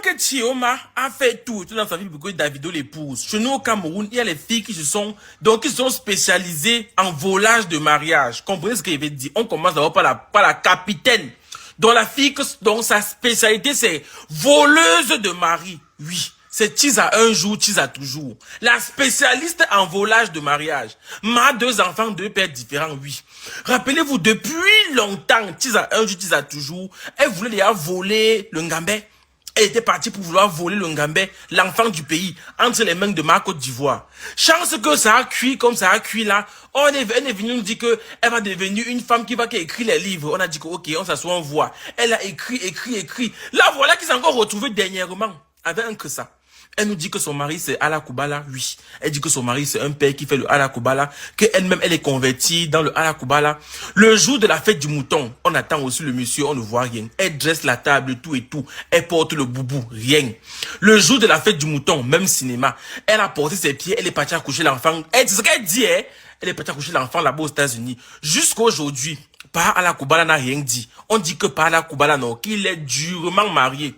que Chioma a fait tout dans sa vie pour que Davido l'épouse. Chez nous au Cameroun, il y a les filles qui qui sont spécialisées en volage de mariage. Comprenez ce que je vais dire? On commence d'abord par la capitaine. Dont la fille, dont sa spécialité c'est voleuse de mari. Oui. C'est tise à un jour, tise à toujours. La spécialiste en volage de mariage. Ma 2 enfants, 2 pères différents, oui. Rappelez-vous, depuis longtemps, tise à un jour, tise à toujours, elle voulait déjà voler le Ngambé. Elle était partie pour vouloir voler le Ngambé, l'enfant du pays, entre les mains de ma Côte d'Ivoire. Chance que ça a cuit comme ça a cuit là. Elle est venue nous dire que elle va devenir une femme qui va écrire les livres. On a dit que ok, on s'assoit, on voit. Elle a écrit. Là, voilà qu'ils s'est encore retrouvé dernièrement avec un que ça. Elle nous dit que son mari c'est Ala Koubala, oui. Elle dit que son mari c'est un père qui fait le Ala Koubala, qu'elle-même elle est convertie dans le Ala Koubala. Le jour de la fête du mouton, on attend aussi le monsieur, on ne voit rien. Elle dresse la table, tout et tout. Elle porte le boubou, rien. Le jour de la fête du mouton, même cinéma, elle a porté ses pieds, elle est partie accoucher l'enfant. Elle, c'est ce qu'elle dit, hein. Elle est partie accoucher l'enfant là-bas aux États-Unis. Jusqu'à aujourd'hui, Pa Ala Koubala n'a rien dit. On dit que Pa Ala Koubala non, qu'il est durement marié.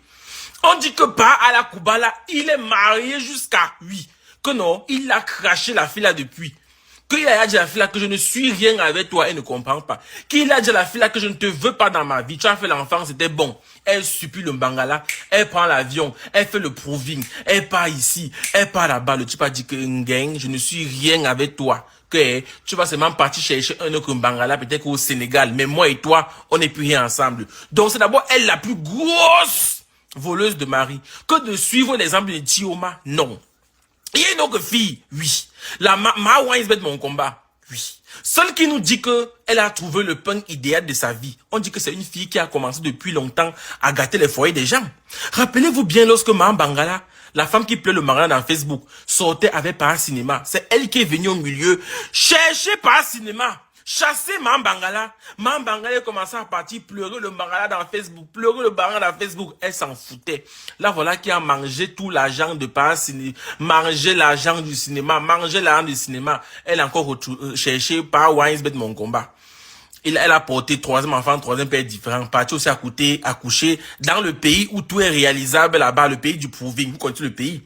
On dit que Pa Ala Koubala, il est marié jusqu'à 8. Que non, il a craché la fille là depuis. Qu'il a dit à la fille là que je ne suis rien avec toi, elle ne comprend pas. Qu'il a dit à la fille là que je ne te veux pas dans ma vie. Tu as fait l'enfant, c'était bon. Elle supplie le Mbangala, elle prend l'avion, elle fait le proving, elle part ici, elle part là-bas. Le type a dit que Ngen, je ne suis rien avec toi. Que tu vas seulement partir chercher un autre Mbangala, peut-être au Sénégal. Mais moi et toi, on n'est plus rien ensemble. Donc c'est d'abord elle la plus grosse voleuse de mari. Que de suivre l'exemple de Chioma, non. Il y a une autre fille, oui. La Ma Winesbet mon combat, oui. Celle qui nous dit que elle a trouvé le pain idéal de sa vie. On dit que c'est une fille qui a commencé depuis longtemps à gâter les foyers des gens. Rappelez-vous bien lorsque Ma Bangala, la femme qui pleure le mariage dans Facebook, sortait avec Para Cinéma. C'est elle qui est venue au milieu chercher Para Cinéma. Chasser Mambangala. Mambangala commençait à partir pleurer le Bangala dans Facebook. Pleurer le Bangala dans Facebook. Elle s'en foutait. Là, voilà qui a mangé tout l'argent de Para Cinéma. Mangé l'argent du cinéma. Mangé l'argent du cinéma. Elle a encore cherché par Winesbet mon combat. Elle a porté 3e enfant, 3e père différent. Parti aussi accoucher dans le pays où tout est réalisable là-bas. Le pays du proving. Vous connaissez le pays.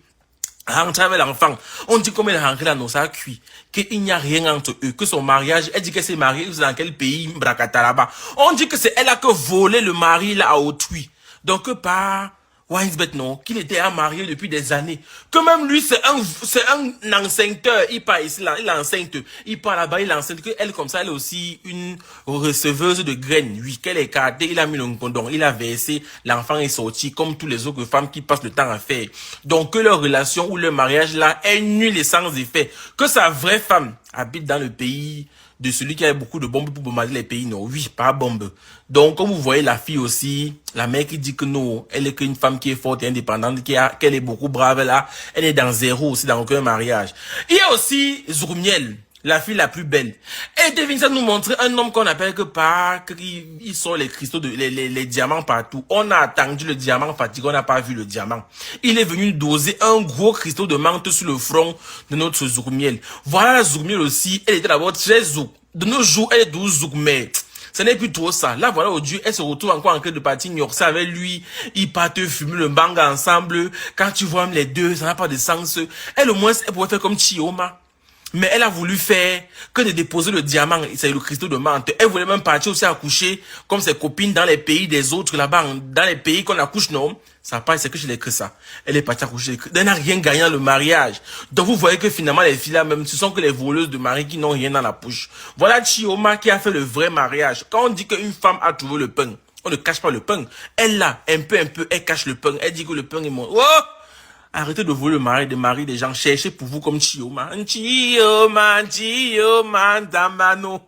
Rentrer avec l'enfant. On dit comme elle est rentrée là, non, ça a cuit. Qu'il n'y a rien entre eux. Que son mariage, elle dit qu'elle s'est mariée dans quel pays, Brakata là-bas. On dit que c'est elle a que volé le mari là à autrui. Donc, par Winesbet, non, qu'il était marié depuis des années. Que même lui, c'est un enceinteur. Il part ici, là, il est enceinte. Il part là-bas, il est enceinte. Que elle, comme ça, elle est aussi une receveuse de graines. Oui, qu'elle est gardée, il a mis le condom, il a versé, l'enfant est sorti, comme tous les autres femmes qui passent le temps à faire. Donc, que leur relation ou leur mariage là est nul et sans effet. Que sa vraie femme habite dans le pays de celui qui a beaucoup de bombes pour bombarder les pays, non, oui, pas bombe. Donc, comme vous voyez la fille aussi, la mère qui dit que non, elle est qu'une femme qui est forte et indépendante, qu'elle est beaucoup brave là, elle est dans zéro aussi, dans aucun mariage. Il y a aussi Zouroumiel, la fille la plus belle. Et devine ça nous montrer un homme qu'on appelle que il sort les cristaux, les diamants partout. On a attendu le diamant fatigué, on n'a pas vu le diamant. Il est venu doser un gros cristaux de menthe sur le front de notre Zouroumiel. Voilà la Zouroumiel aussi, elle était d'abord très zouk. De nos jours, elle est douce zouk, mais ce n'est plus trop ça. Là, voilà, aujourd'hui, elle se retrouve encore en train de partir Yorkshire avec lui. Ils partent fumer le banga ensemble. Quand tu vois les deux, ça n'a pas de sens. Elle, au moins, elle pourrait faire comme Chioma. Mais elle a voulu faire que de déposer le diamant, c'est le cristaux de menthe. Elle voulait même partir aussi accoucher comme ses copines dans les pays des autres là-bas, dans les pays qu'on accouche, non. Ça passe, c'est que je l'ai que ça. Elle est partie accoucher. Elle n'a rien gagné dans le mariage. Donc vous voyez que finalement les filles là même, ce sont que les voleuses de mari qui n'ont rien dans la poche. Voilà Chioma qui a fait le vrai mariage. Quand on dit qu'une femme a trouvé le pain, on ne cache pas le pain. Elle là, un peu, elle cache le pain. Elle dit que le pain est mon... Oh! Arrêtez de voler le mari des gens. Cherchez pour vous comme Chioma. Chioma, Chioma, Damano.